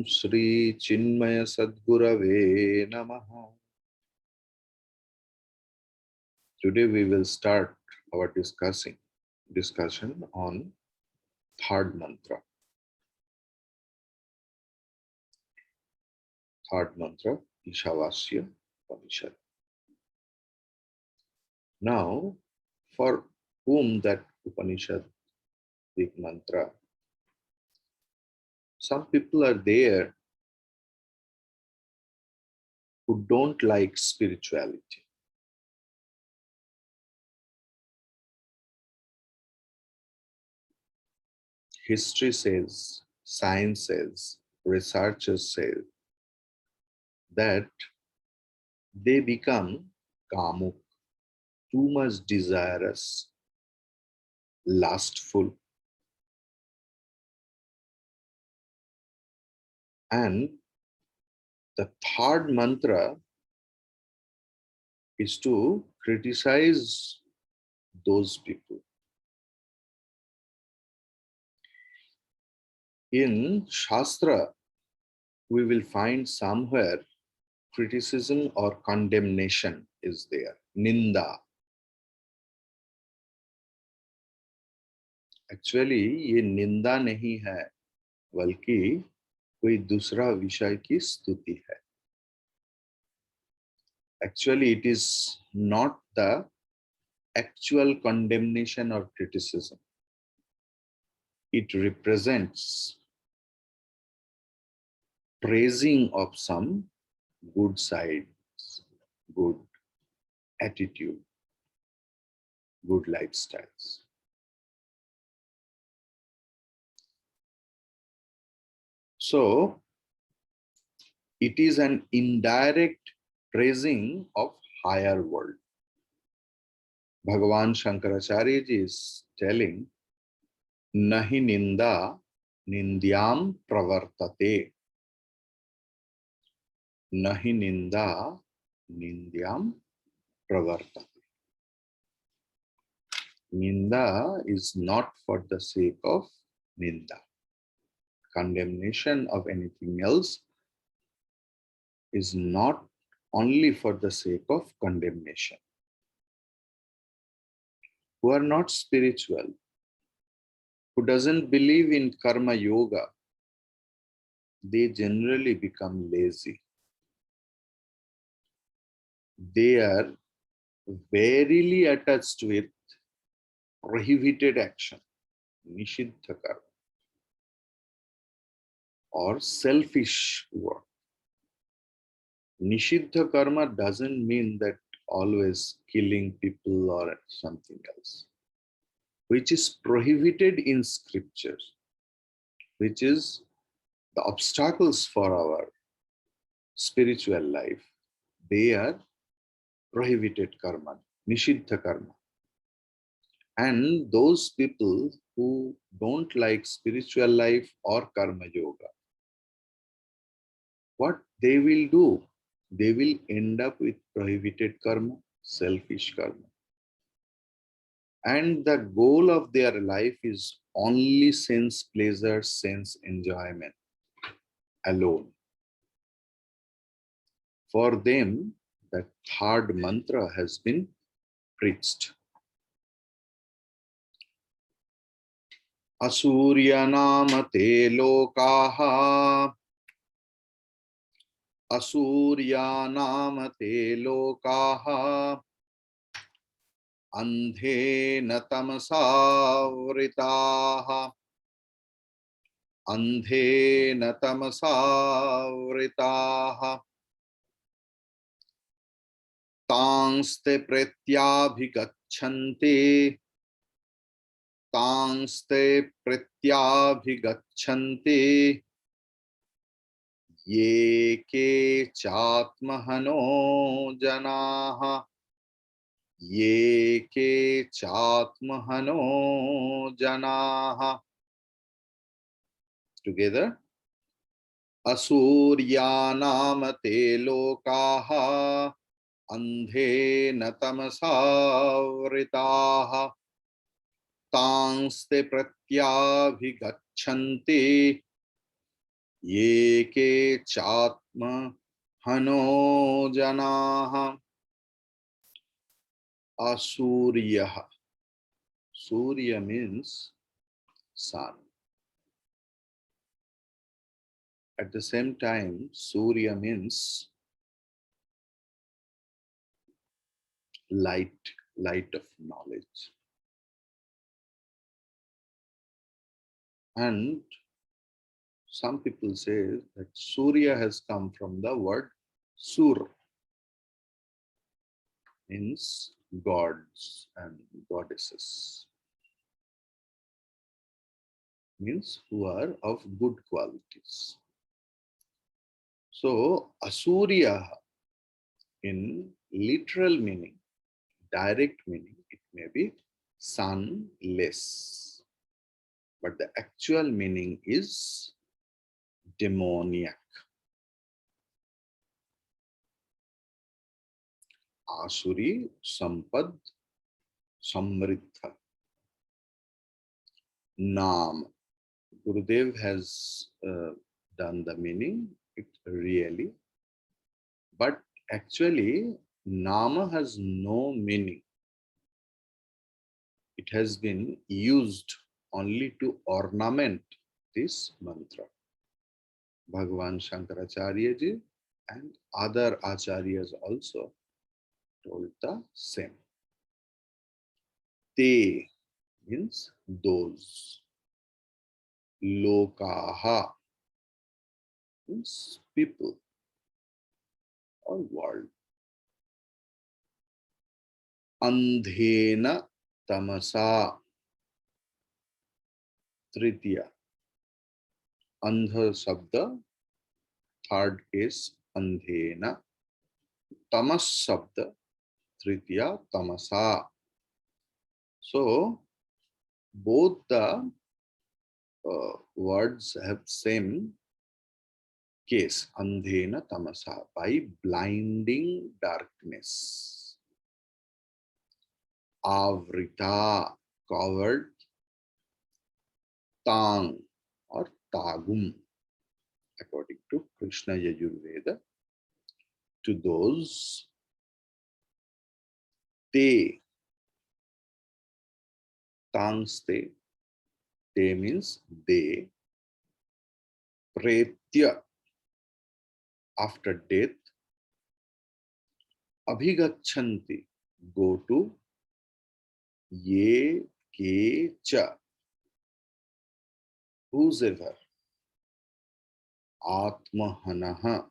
Shri Chinmaya Sadgurave Namaha. Today we will start our discussion on third mantra. Third mantra, Íśopanișad. Now, for whom that Upanishad, big mantra, some people are there who don't like spirituality. History says, science says, researchers say that they become kamuk, too much desirous, lustful, and the third mantra is to criticize those people. In Shastra, we will find somewhere criticism or condemnation is there, ninda. Actually, ये निंदा नहीं है, बल्कि कोई दूसरा विषय की स्तुति है. Actually, it is not the actual condemnation or criticism. It represents praising of some good sides, good attitude, good lifestyles. So, it is an indirect praising of higher world. Bhagavan Shankaracharya ji is telling, Nahi ninda nindyam pravartate. Nahi ninda nindyam pravartate. Ninda is not for the sake of ninda. Condemnation of anything else is not only for the sake of condemnation. Who are not spiritual, who doesn't believe in karma yoga, they generally become lazy. They are verily attached with prohibited action, nishiddha karma, or selfish work. Nishiddha karma doesn't mean that always killing people or something else, which is prohibited in scripture, which is the obstacles for our spiritual life. They are prohibited karma, nishiddha karma. And those people who don't like spiritual life or karma yoga, what they will do? They will end up with prohibited karma, selfish karma. And the goal of their life is only sense pleasure, sense enjoyment alone. For them, the third mantra has been preached. Asuryanamate lokaha. Asuryanamate lokaha. Andhena tamasavritaha. Andhena tamasavritaha. Tangste pratyabhigacchante. Tangste pratyabhigacchante. Ye ke chatmahano janaha. Ye ke chatmahano janaha. Together. Asuryanamate lokaha. Andhena tamasavritaha. Tangste pratyabhigacchante. Ye ke chatma hano janaha asuryaha. Surya means sun. At the same time, Surya means light, light of knowledge. And some people say that Surya has come from the word Sur, means gods and goddesses, means who are of good qualities. So Asurya in literal meaning, direct meaning, it may be sunless, but the actual meaning is demoniac. Asuri Sampad Samriddha. Nam. Gurudev has done the meaning, it really, but actually Nama has no meaning. It has been used only to ornament this mantra. Bhagavan Shankaracharya ji and other acharyas also told the same. Te means those. Lokaha means people or world. Andhena tamasa tritiya. Andha sabda, third is andhena. Tamas sabda, tritiya tamasa. So both the words have same case, andhena tamasa, by blinding darkness. Avrita, covered. Tang or tagum, according to Krishna Yajurveda, to those. Te, tangs te means they. Pretya, after death. Abhigachanti, go to. Ye ke cha, whosoever. Atmahanaha,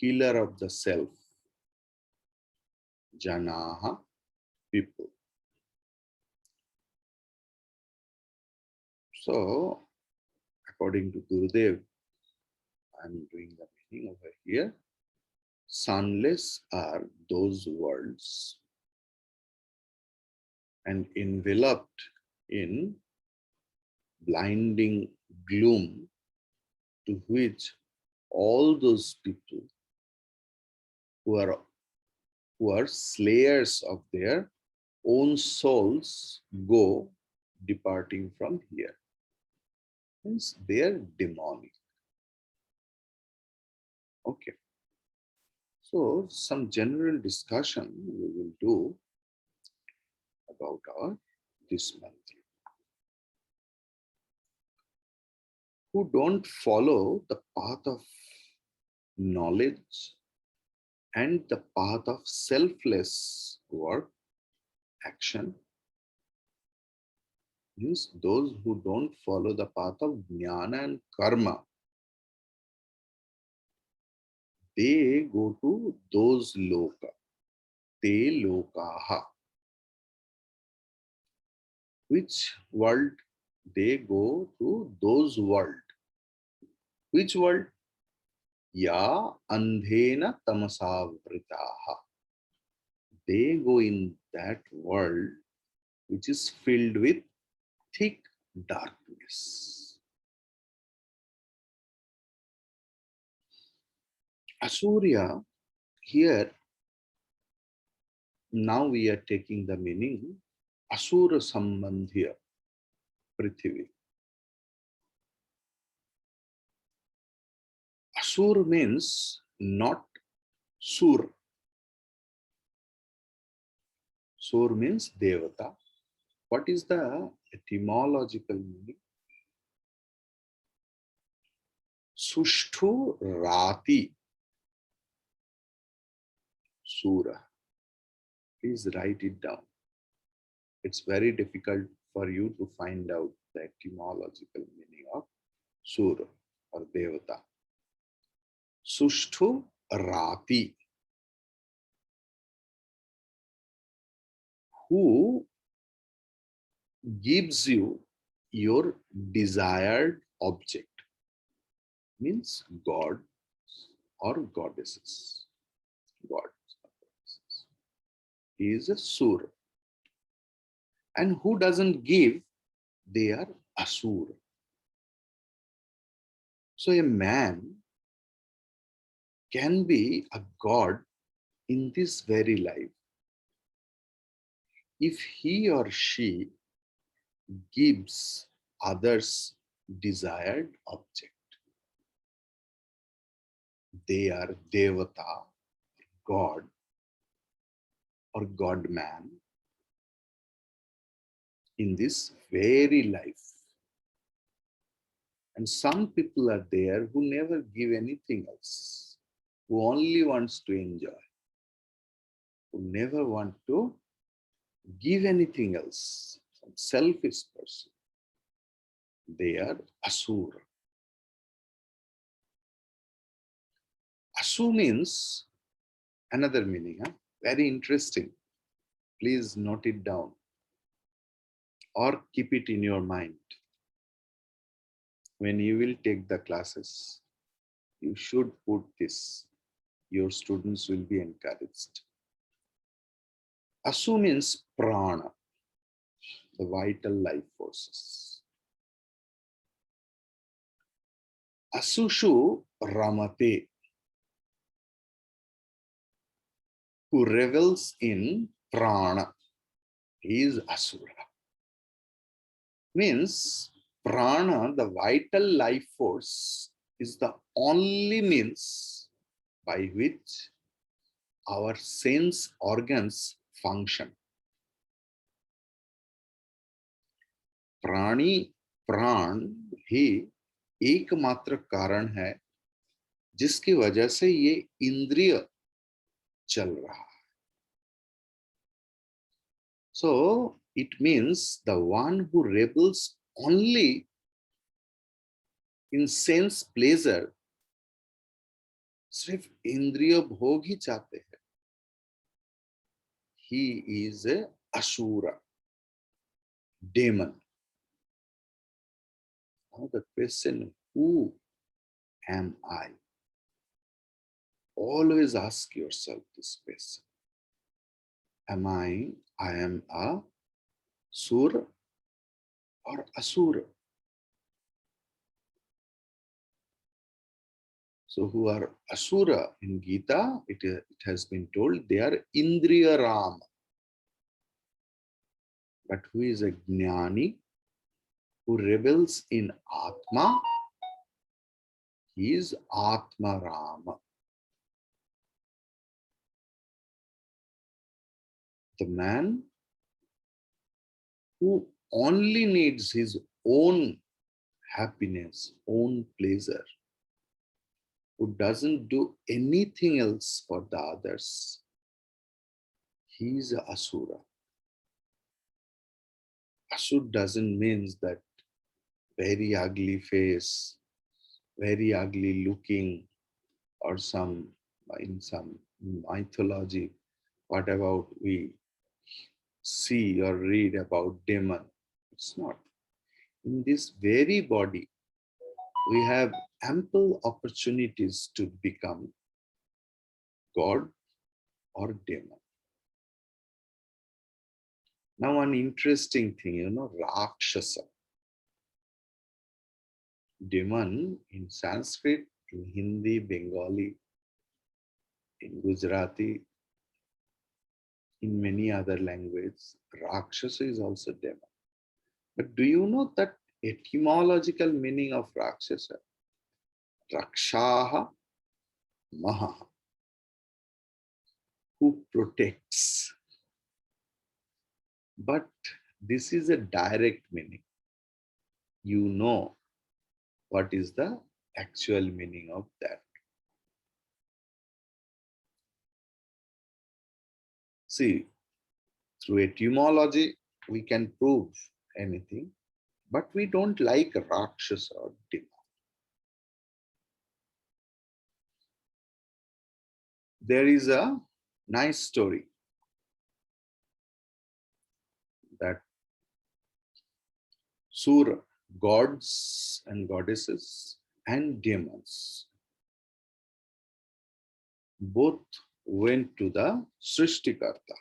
killer of the self. Janaha, people. So, according to Gurudev, I am doing the meaning over here. Sunless are those worlds and enveloped in blinding gloom to which all those people who are slayers of their own souls go departing from here. Means they are demonic. Okay. So some general discussion we will do about this mantra. Who don't follow the path of knowledge and the path of selfless work, action, means those who don't follow the path of jnana and karma, they go to those loka, te lokaha. Which world? They go to those world. Which world? Ya andhena tamasavritaha. They go in that world which is filled with thick darkness. Asurya, here, now we are taking the meaning Asura Sambandhya Prithvi. Asur means not sur. Sur means devata. What is the etymological meaning? Sushtu Rati Sura. Please write it down. It's very difficult for you to find out the etymological meaning of Sura or Devata. Sushtu Rati, who gives you your desired object, means God or goddesses. God. He is a Sur. And who doesn't give, they are Asur. So a man can be a god in this very life if he or she gives others desired object. They are Devata, God or God man in this very life. And some people are there who never give anything else, who only wants to enjoy, who never want to give anything else. Some selfish person. They are Asur. Asu means another meaning, very interesting. Please note it down or keep it in your mind. When you will take the classes, you should put this. Your students will be encouraged. Asu means prana, the vital life forces. Asushu ramate, who revels in prana. He is Asura. Means prana, the vital life force, is the only means by which our sense organs function. प्राणी प्राण ही एकमात्र कारण है जिसकी वजह से ये इंद्रिय चल रहा है. So it means the one who rebels only in sense pleasure, सिर्फ इंद्रिय भोग ही चाहते हैं, he is a asura, demon. Now the question, who am I? Always ask yourself this question. I am a sur or asura? So who are asura in Gita, it has been told they are Indriya Ram. But who is a Jnani, who rebels in Atma, he is Atma Rama. The man who only needs his own happiness, own pleasure, who doesn't do anything else for the others, he is a Asura. Asura doesn't mean that very ugly face, very ugly looking, or some, in some mythology, what about we see or read about demon. It's not. In this very body, we have ample opportunities to become God or demon. Now, one interesting thing, Rakshasa. Demon in Sanskrit, in Hindi, Bengali, in Gujarati, in many other languages, Rakshasa is also demon. But do you know that etymological meaning of Rakshasa? Rakshaha Maha, who protects. But this is a direct meaning. You know what is the actual meaning of that. See, through etymology, we can prove anything, but we don't like Rakshasa or demon. There is a nice story that Sura, gods and goddesses and demons, both went to the Srishtikarta,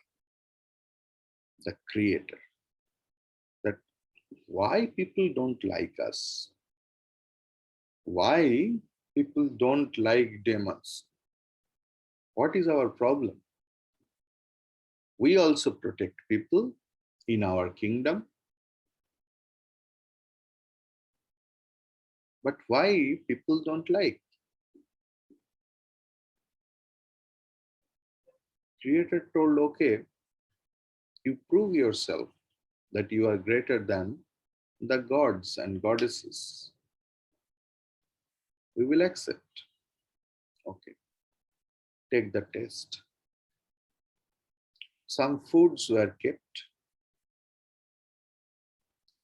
the creator, that why people don't like us, why people don't like demons, what is our problem? We also protect people in our kingdom, but why people don't like? Creator told, okay, you prove yourself that you are greater than the gods and goddesses. We will accept. Okay, take the test. Some foods were kept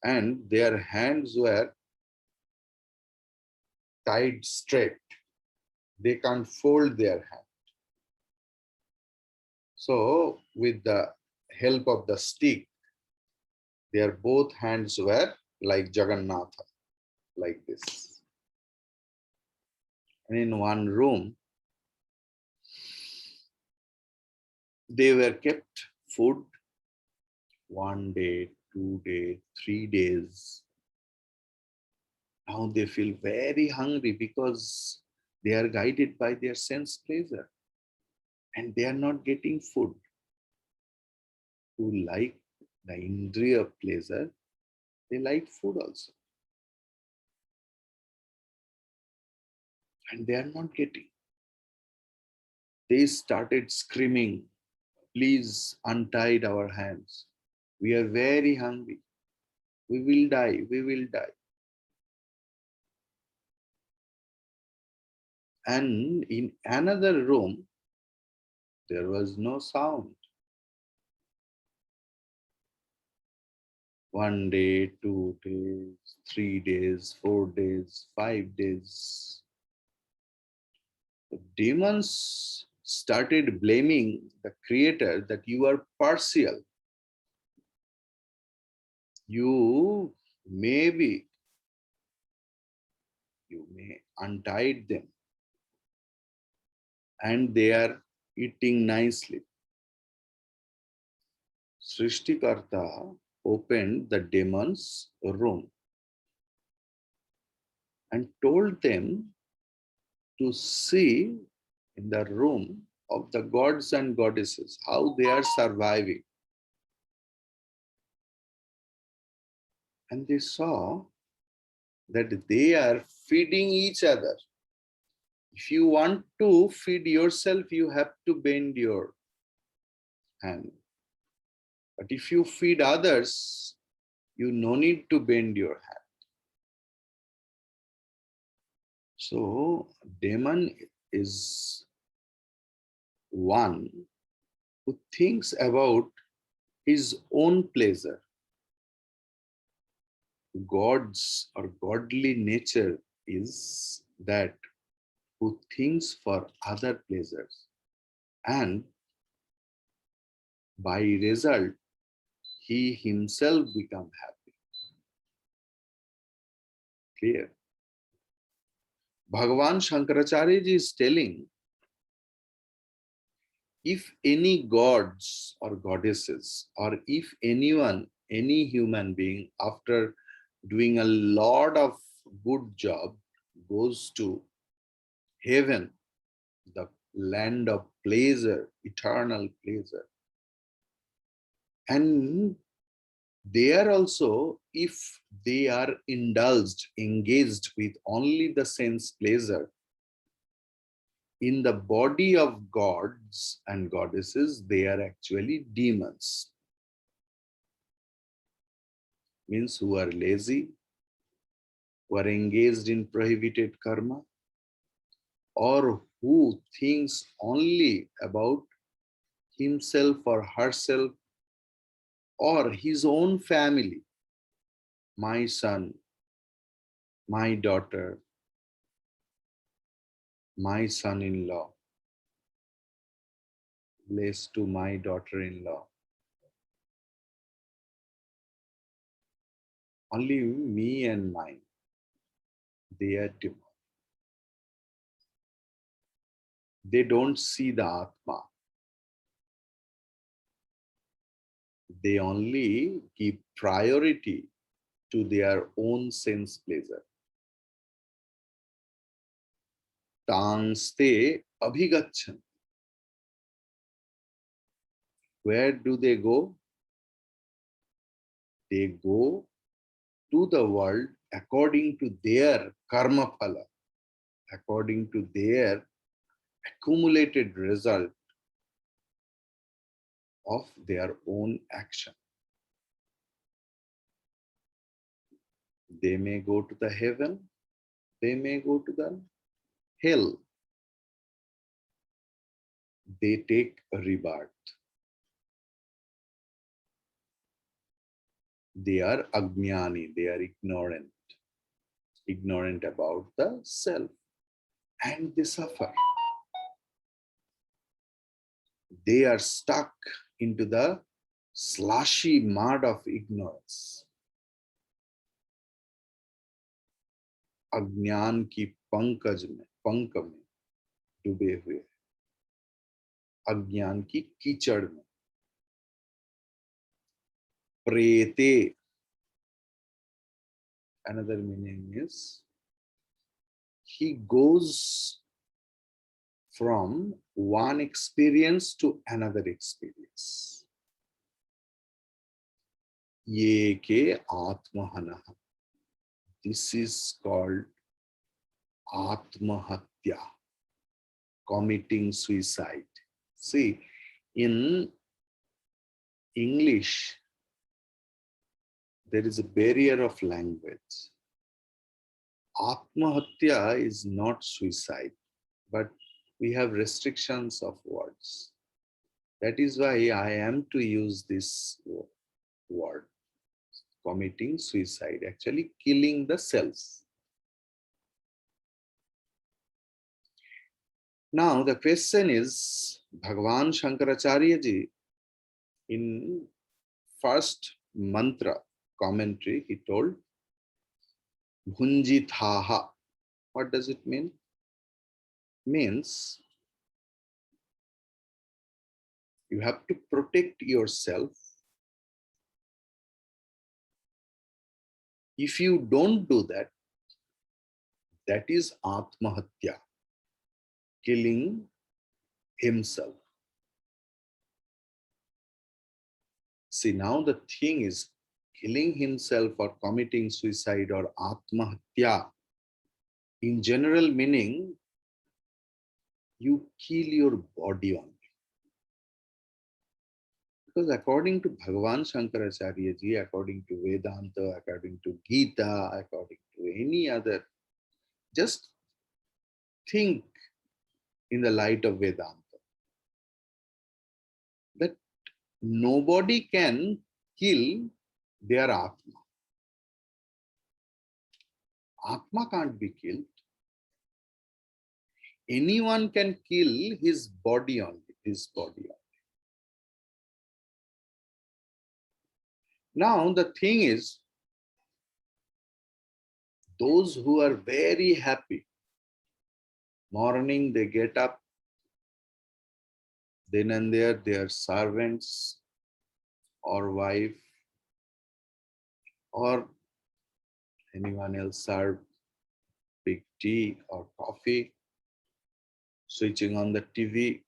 and their hands were tied straight. They can't fold their hand. So with the help of the stick, their both hands were like Jagannatha, like this. And in one room, they were kept food 1 day, 2 days, 3 days. Now they feel very hungry because they are guided by their sense pleasure and they are not getting food. Who like the Indriya pleasure, they like food also. And they are not getting. They started screaming, please untie our hands. We are very hungry. We will die. We will die. And in another room, there was no sound. 1 day, 2 days, 3 days, 4 days, 5 days. The demons started blaming the creator that you are partial. You may untied them and they are eating nicely. Srishtikarta opened the demons' room and told them to see in the room of the gods and goddesses how they are surviving. And they saw that they are feeding each other. If you want to feed yourself, you have to bend your hand. But if you feed others, you no need to bend your hand. So, demon is one who thinks about his own pleasure. God's or godly nature is that who thinks for other pleasures, and by result he himself become happy. Clear? Bhagavan Shankaracharya ji is telling, if any gods or goddesses, or if anyone, any human being, after doing a lot of good job, goes to heaven, the land of pleasure, eternal pleasure, and there also if they are indulged, engaged with only the sense pleasure, in the body of gods and goddesses, they are actually demons. Means who are lazy, who are engaged in prohibited karma, or who thinks only about himself or herself or his own family. My son, my daughter, my son-in-law, blessed to my daughter-in-law. Only me and mine. They are demons. They don't see the Atma. They only give priority to their own sense pleasure. Tangste abhigachan. Where do they go? They go to the world according to their karma phala, according to their accumulated result of their own action. They may go to the heaven, they may go to the hell. They take a rebirth. They are ajnani, they are ignorant about the self, and they suffer. They are stuck into the slushy mud of ignorance. अज्ञान की पंख में डूबे हुए, अज्ञान की कीचड़ में. प्रेते, another meaning is he goes from one experience to another experience. Ye ke atmahana. This is called atmahatya, committing suicide. See, in English, there is a barrier of language. Atmahatya is not suicide, but we have restrictions of words. That is why I am to use this word, committing suicide, actually killing the self. Now the question is, Bhagavan Shankaracharya ji, in first mantra commentary, he told, Bhunjithaha. What does it mean? Means you have to protect yourself. If you don't do that, that is Atmahatya, killing himself. See, now the thing is, killing himself or committing suicide or Atmahatya, in general meaning, you kill your body only. Because according to Bhagavan Shankaracharya ji, according to Vedanta, according to Gita, according to any other, just think in the light of Vedanta, that nobody can kill their Atma. Atma can't be killed. Anyone can kill his body only, his body only. Now the thing is, those who are very happy, morning they get up, then and there their servants or wife or anyone else serve big tea or coffee, switching on the TV,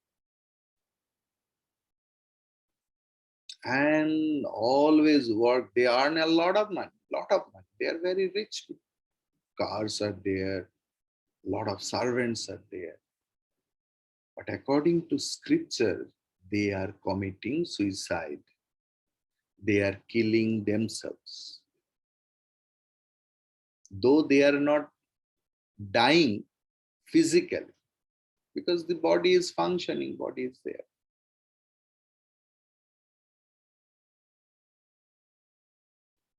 and always work. They earn a lot of money. lot of money. They are very rich people. Cars are there, a lot of servants are there. But according to scripture, they are committing suicide. They are killing themselves. Though they are not dying physically, because the body is functioning, body is there.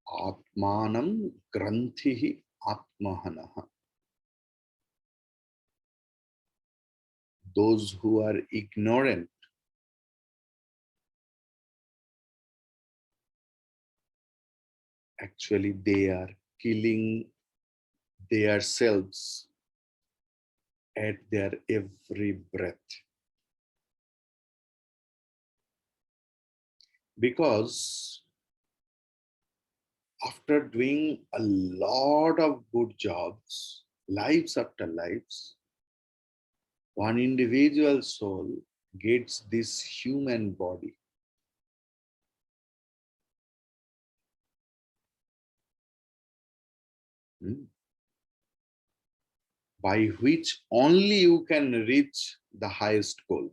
Atmanam granthihi atmahanaha. Those who are ignorant actually they are killing themselves at their every breath. Because after doing a lot of good jobs, lives after lives, one individual soul gets this human body. By which only you can reach the highest goal.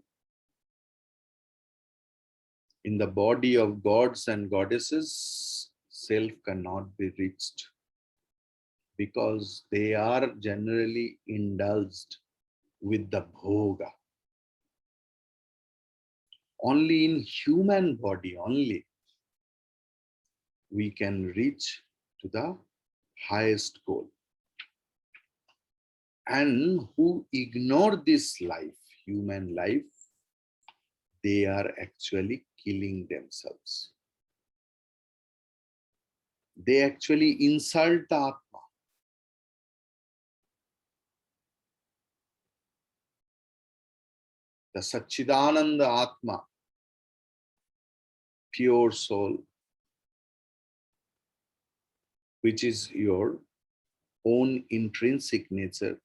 In the body of gods and goddesses, self cannot be reached because they are generally indulged with the bhoga. Only in human body only we can reach to the highest goal. And who ignore this life, human life, they are actually killing themselves. They actually insult the Atma. The Satchidananda Atma, pure soul, which is your own intrinsic nature.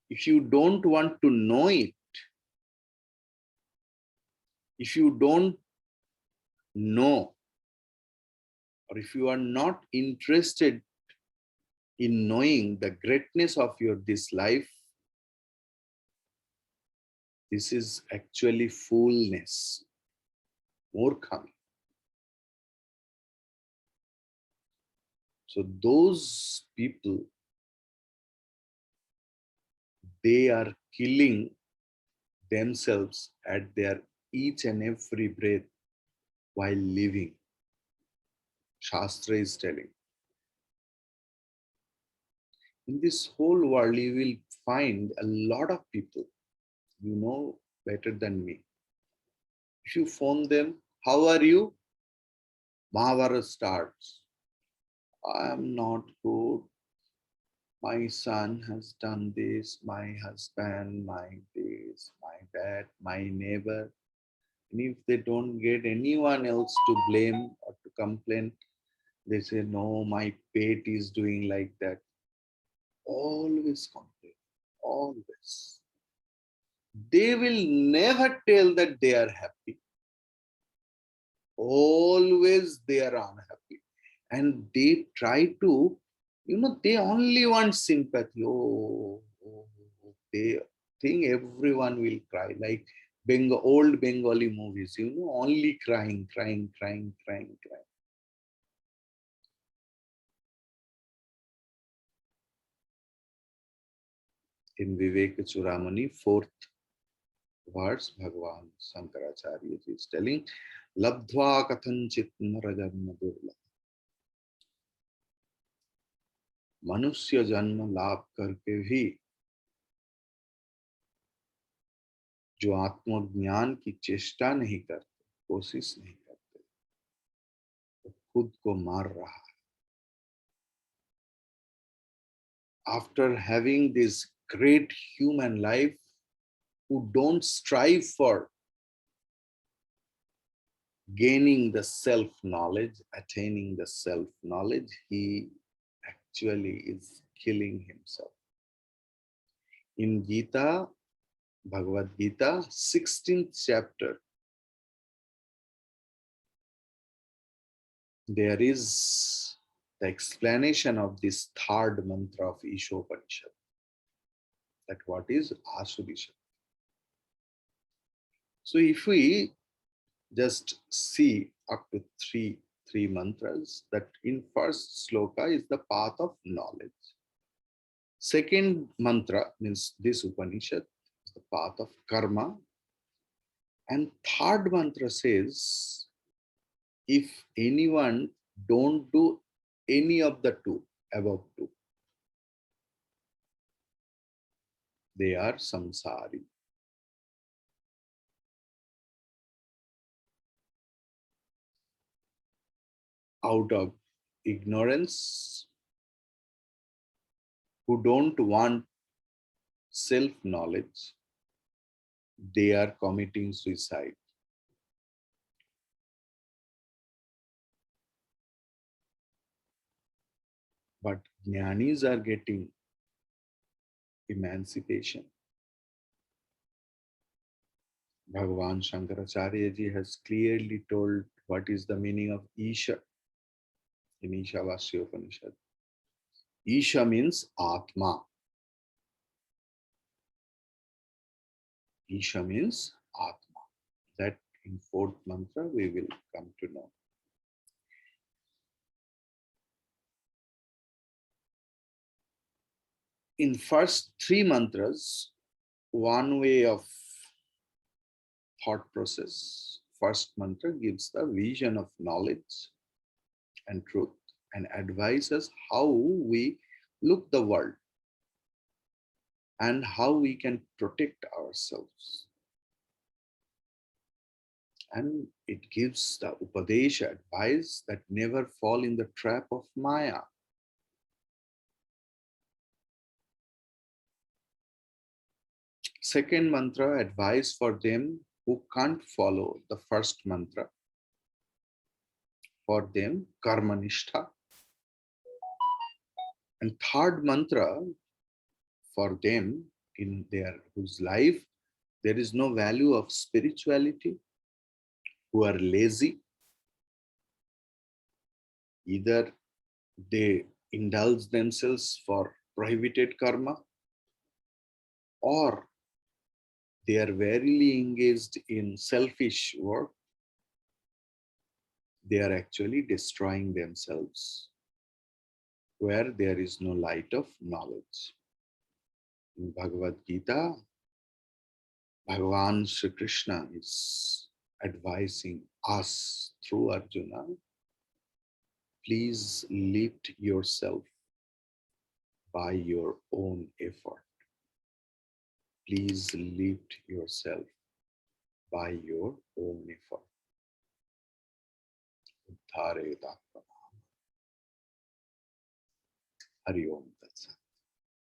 If you don't want to know it, if you don't know, or if you are not interested in knowing the greatness of this life, this is actually foolness, murkhami. So those people, they are killing themselves at their each and every breath while living. Shastra is telling. In this whole world, you will find a lot of people, you know better than me. If you phone them, how are you? Mahabharata starts. I am not good. My son has done this, my husband, my this, my that, my neighbor. And if they don't get anyone else to blame or to complain, they say, no, my pet is doing like that. Always complain, always. They will never tell that they are happy. Always they are unhappy. And they try to, they only want sympathy. They think everyone will cry. Like old Bengali movies, only crying, crying, crying, crying, crying. In Vivek Churamani, 4th verse, Bhagavan Shankaracharya is telling, Labdhva kathanchit narajanma durla. मनुष्य जन्म लाभ करके भी जो आत्मज्ञान की चेष्टा नहीं करते, कोशिश नहीं करते, तो खुद को मार रहा है. After having this great human life, who don't strive for gaining the self-knowledge, attaining the self-knowledge, he actually is killing himself. In Gita, Bhagavad Gita, 16th chapter, there is the explanation of this third mantra of Íśopanișad, that what is Asurisha. So if we just see up to three mantras, that in first sloka is the path of knowledge. Second mantra means this Upanishad is the path of karma. And third mantra says, if anyone don't do any of the two, above two, they are samsari. Out of ignorance, who don't want self-knowledge, they are committing suicide. But jnanis are getting emancipation. Bhagavan Šankara ji has clearly told what is the meaning of Isha in Íśopanișad. Isha means Atma. Isha means Atma. That in fourth mantra we will come to know. In first three mantras, one way of thought process. First mantra gives the vision of knowledge and truth and advises how we look the world and how we can protect ourselves. And it gives the Upadesha advice that never fall in the trap of Maya. Second mantra, advice for them who can't follow the first mantra. For them, karmanishta. And third mantra, for them in their whose life there is no value of spirituality, who are lazy. Either they indulge themselves for prohibited karma, or they are verily engaged in selfish work. They are actually destroying themselves where there is no light of knowledge. In Bhagavad Gita, Bhagavan Sri Krishna is advising us through Arjuna, please lift yourself by your own effort. Please lift yourself by your own effort. Hari Om.